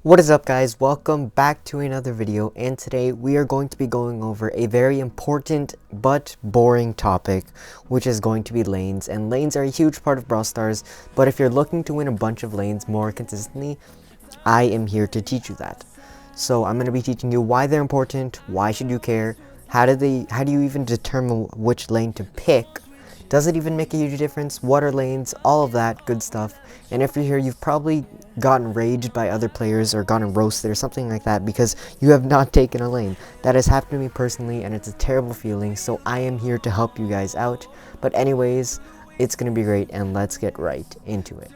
What is up, guys? Welcome back to another video, and today we are going to be going over a very important but boring topic, which is going to be lanes. And lanes are a huge part of Brawl Stars, but if you're looking to win a bunch of lanes more consistently, I am here to teach you that. So I'm going to be teaching you why they're important, why should you care, how do you even determine which lane to pick, does it even make a huge difference, what are lanes, all of that good stuff. And if you're here, you've probably gotten raged by other players or gotten roasted or something like that because you have not taken a lane. That has happened to me personally, and it's a terrible feeling, so I am here to help you guys out. But anyways, it's going to be great, and let's get right into it.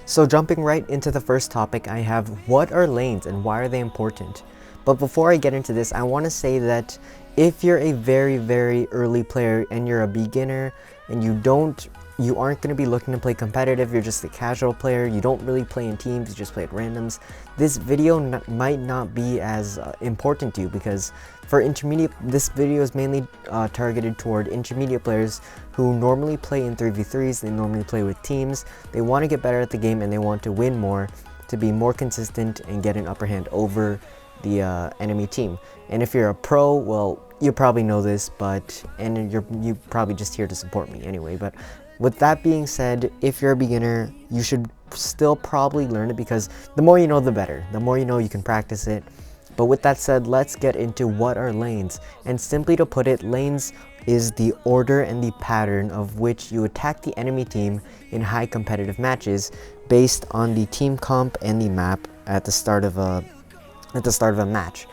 So jumping right into the first topic, I have what are lanes and why are they important? But before I get into this, I want to say that if you're a very early player and you're a beginner and you aren't going to be looking to play competitive, you're just a casual player, you don't really play in teams, you just play at randoms, this video might not be as important to you, because for intermediate, this video is mainly targeted toward intermediate players who normally play in 3v3s, they normally play with teams, they want to get better at the game and they want to win more, to be more consistent and get an upper hand over the enemy team. And if you're a pro, well, you probably know this, and you're probably just here to support me anyway. But with that being said, if you're a beginner, you should still probably learn it, because the more you know, the better. The more you know, you can practice it. But with that said, let's get into what are lanes. And simply to put it, lanes is the order and the pattern of which you attack the enemy team in high competitive matches based on the team comp and the map at the start of a match.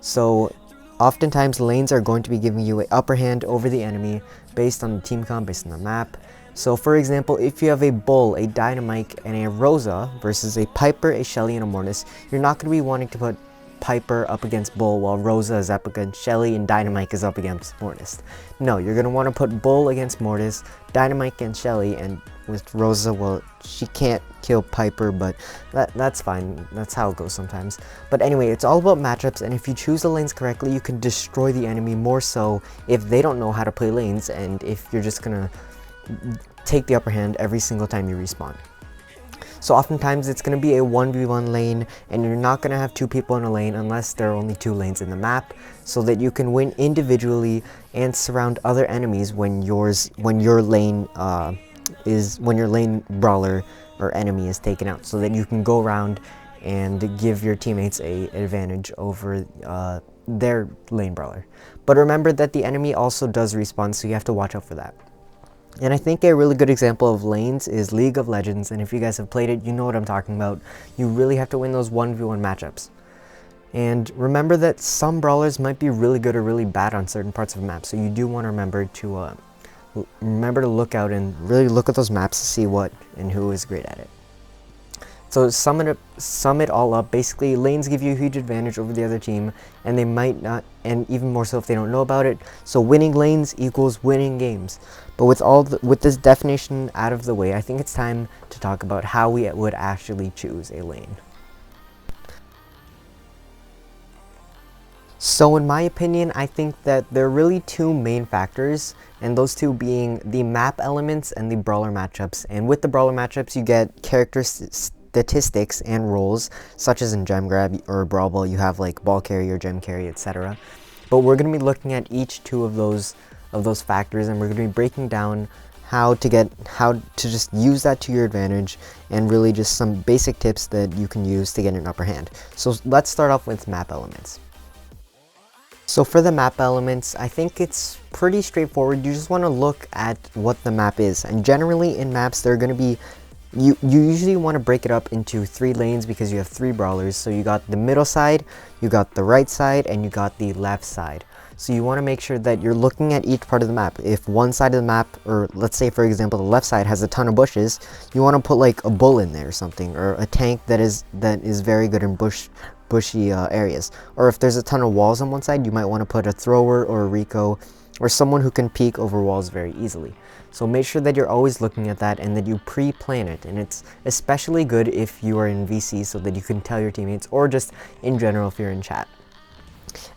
So oftentimes lanes are going to be giving you an upper hand over the enemy based on the team comp, based on the map. So for example, if you have a Bull, a Dynamite, and a Rosa versus a Piper, a Shelly, and a Mortis, you're not going to be wanting to put Piper up against Bull while Rosa is up against Shelly and Dynamite is up against Mortis. No, you're going to want to put Bull against Mortis, Dynamite against Shelly, and with Rosa, well, she can't kill Piper, but that's fine. That's how it goes sometimes. But anyway, it's all about matchups, and if you choose the lanes correctly, you can destroy the enemy more so if they don't know how to play lanes, and if you're just going to take the upper hand every single time you respawn. So oftentimes it's going to be a 1v1 lane, and you're not going to have two people in a lane unless there are only two lanes in the map, so that you can win individually and surround other enemies when your lane brawler or enemy is taken out, so that you can go around and give your teammates an advantage over their lane brawler. But remember that the enemy also does respawn, so you have to watch out for that. And I think a really good example of lanes is League of Legends, and if you guys have played it, you know what I'm talking about. You really have to win those 1v1 matchups. And remember that some brawlers might be really good or really bad on certain parts of the map, so you do want to remember to look out and really look at those maps to see what and who is great at it. So sum it all up, basically lanes give you a huge advantage over the other team, and they might not, and even more so if they don't know about it. So winning lanes equals winning games. But with this definition out of the way, I think it's time to talk about how we would actually choose a lane. So in my opinion, I think that there are really two main factors, and those two being the map elements and the brawler matchups. And with the brawler matchups, you get character statistics and roles, such as in Gem Grab or Brawl Ball, you have like Ball Carrier, Gem Carry, etc. But we're going to be looking at each two of those factors, and we're going to be breaking down how to just use that to your advantage, and really just some basic tips that you can use to get an upper hand. So let's start off with map elements. So for the map elements, I think it's pretty straightforward. You just want to look at what the map is, and generally in maps they're going to be, you usually want to break it up into 3 lanes because you have 3 brawlers. So you got the middle side, you got the right side, and you got the left side. So you want to make sure that you're looking at each part of the map. If one side of the map, or let's say for example the left side has a ton of bushes, you want to put like a bull in there or something, or a tank that is very good in bushy areas. Or if there's a ton of walls on one side, you might want to put a thrower or a Rico, or someone who can peek over walls very easily. So make sure that you're always looking at that and that you pre-plan it, and it's especially good if you are in VC, so that you can tell your teammates, or just in general if you're in chat.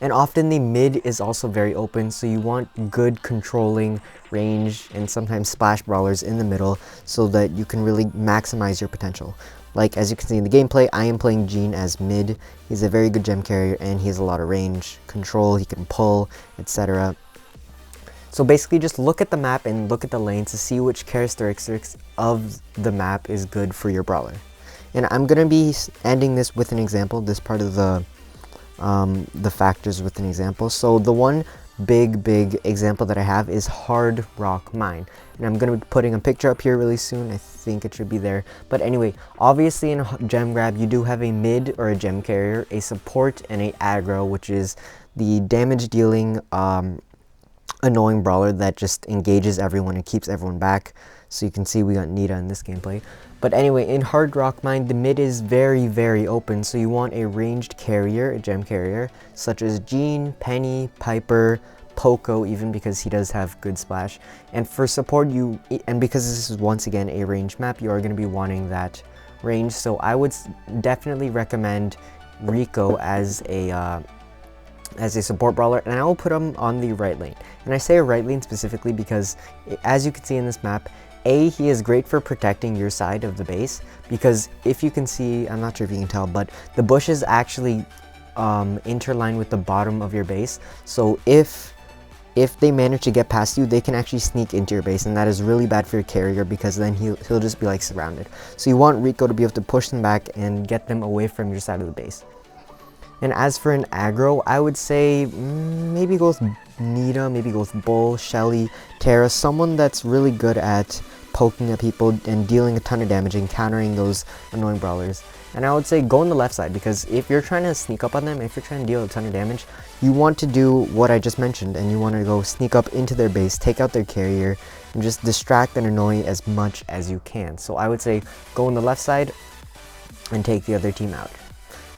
And often the mid is also very open, so you want good controlling range and sometimes splash brawlers in the middle so that you can really maximize your potential. Like, as you can see in the gameplay, I am playing Jean as mid. He's a very good gem carrier, and he has a lot of range, control, he can pull, etc. So basically, just look at the map and look at the lanes to see which characteristics of the map is good for your brawler. And I'm going to be ending this with an example, this part of the factors with an example. So the one big example that I have is Hard Rock Mine. And I'm going to be putting a picture up here really soon. I think it should be there. But anyway, obviously in a gem grab, you do have a mid or a gem carrier, a support, and a aggro, which is the damage dealing annoying brawler that just engages everyone and keeps everyone back. So you can see we got Nita in this gameplay. But anyway, in Hard Rock Mine, the mid is very open, so you want a ranged carrier, a gem carrier, such as Jean, Penny, Piper, Poco, even because he does have good splash. And for support, and because this is once again a ranged map, you are going to be wanting that range. So I would definitely recommend Rico as a support brawler, and I will put him on the right lane. And I say right lane specifically because, as you can see in this map, he is great for protecting your side of the base, because if you can see, I'm not sure if you can tell, but the bushes actually interline with the bottom of your base. So if they manage to get past you, they can actually sneak into your base, and that is really bad for your carrier, because then he'll just be like surrounded. So you want Rico to be able to push them back and get them away from your side of the base. And as for an aggro, I would say maybe go with Nita, maybe go with Bull, Shelly, Tara, someone that's really good at poking at people and dealing a ton of damage and countering those annoying brawlers. And I would say go on the left side, because if you're trying to sneak up on them, if you're trying to deal a ton of damage, you want to do what I just mentioned, and you want to go sneak up into their base, take out their carrier, and just distract and annoy as much as you can. So I would say go on the left side and take the other team out.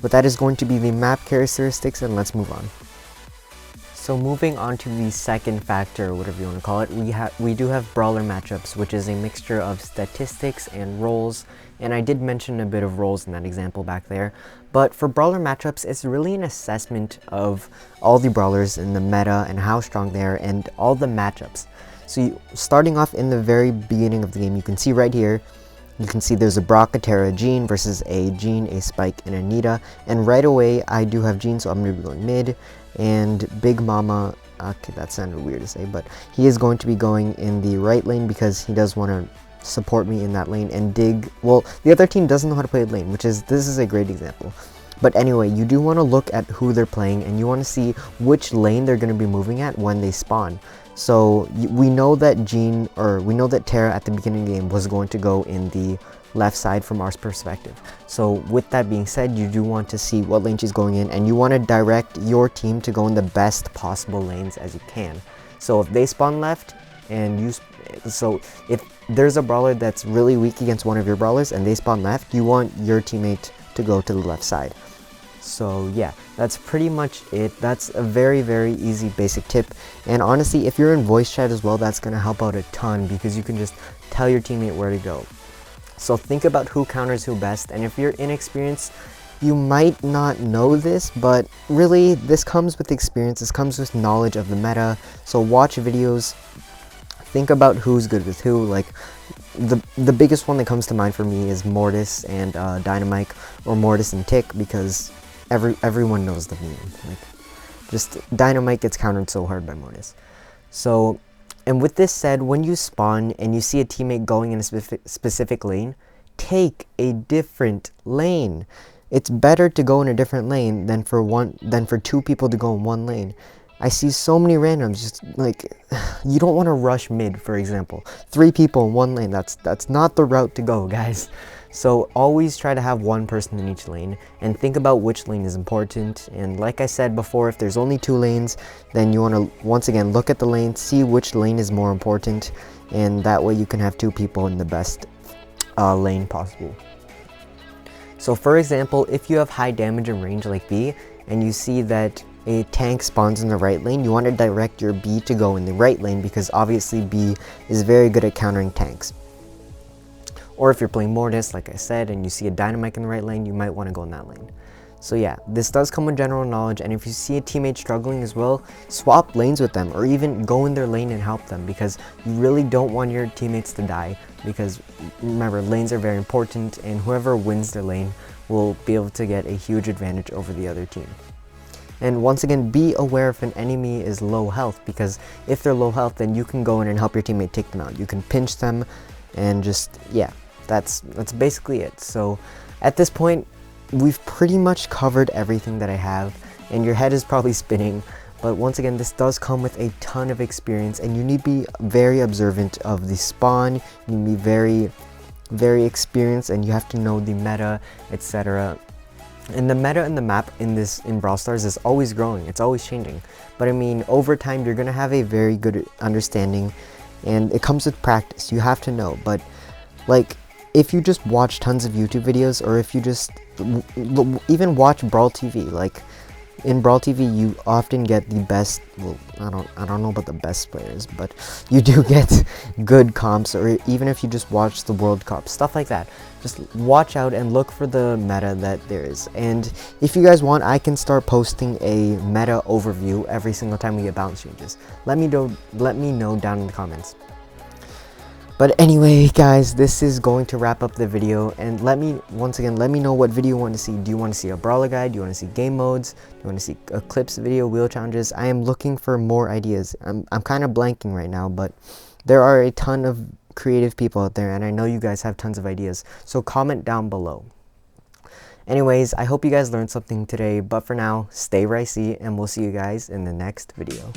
But that is going to be the map characteristics, and let's move on. So moving on to the second factor, or whatever you want to call it, we do have brawler matchups, which is a mixture of statistics and roles. And I did mention a bit of roles in that example back there. But for brawler matchups, it's really an assessment of all the brawlers in the meta and how strong they are and all the matchups. So starting off in the very beginning of the game, you can see right here, you can see there's a Brock, a Tara, Jean versus a Jean, a Spike, and a Nita. And right away, I do have Jean, so I'm going to be going mid. And Big Mama, okay, that sounded weird to say, but he is going to be going in the right lane because he does want to support me in that lane and dig. Well, the other team doesn't know how to play the lane, this is a great example. But anyway, you do want to look at who they're playing, and you want to see which lane they're going to be moving at when they spawn. So we know that Tara at the beginning of the game was going to go in the left side from our perspective. So with that being said, you do want to see what lane she's going in, and you want to direct your team to go in the best possible lanes as you can. So if they spawn left, so if there's a brawler that's really weak against one of your brawlers and they spawn left, you want your teammate to go to the left side. So yeah, that's pretty much it. That's a very easy basic tip, and honestly, if you're in voice chat as well, that's going to help out a ton, because you can just tell your teammate where to go. So think about who counters who best, and if you're inexperienced, you might not know this, but really this comes with experience, this comes with knowledge of the meta. So watch videos, think about who's good with who. Like the biggest one that comes to mind for me is Mortis and Dynamite, or Mortis and Tick, because everyone knows the meme. Like, just Dynamite gets countered so hard by Mortis. So, and with this said, when you spawn and you see a teammate going in a specific lane, take a different lane. It's better to go in a different lane than for two people to go in one lane. I see so many randoms, just like, you don't want to rush mid, for example. 3 people in one lane, that's not the route to go, guys. So always try to have one person in each lane, and think about which lane is important. And like I said before, if there's only 2 lanes, then you want to once again look at the lane, see which lane is more important, and that way you can have 2 people in the best lane possible. So for example, if you have high damage and range like B, and you see that a tank spawns in the right lane, you want to direct your B to go in the right lane, because obviously B is very good at countering tanks. Or if you're playing Mortis, like I said, and you see a Dynamite in the right lane, you might want to go in that lane. So yeah, this does come with general knowledge, and if you see a teammate struggling as well, swap lanes with them, or even go in their lane and help them, because you really don't want your teammates to die, because remember, lanes are very important, and whoever wins their lane will be able to get a huge advantage over the other team. And once again, be aware if an enemy is low health, because if they're low health, then you can go in and help your teammate take them out. You can pinch them, and just, yeah, that's basically it. So at this point, we've pretty much covered everything that I have, and your head is probably spinning, but once again, this does come with a ton of experience, and you need to be very observant of the spawn. You need to be very experienced, and you have to know the meta, etc. And the meta and the map in Brawl Stars is always growing, it's always changing. But I mean, over time, you're gonna have a very good understanding, and it comes with practice. You have to know. But like, if you just watch tons of YouTube videos, or if you just even watch Brawl TV, like in Brawl TV, you often get the best. Well, I don't know about the best players, but you do get good comps. Or even if you just watch the World Cup, stuff like that. Just watch out and look for the meta that there is. And if you guys want, I can start posting a meta overview every single time we get balance changes. Let me know down in the comments. But anyway, guys, this is going to wrap up the video, and once again, let me know what video you want to see. Do you want to see a brawler guide? Do you want to see game modes? Do you want to see a clips video, wheel challenges? I am looking for more ideas. I'm kind of blanking right now, but there are a ton of creative people out there, and I know you guys have tons of ideas. So comment down below. Anyways, I hope you guys learned something today, but for now, stay ricey, and we'll see you guys in the next video.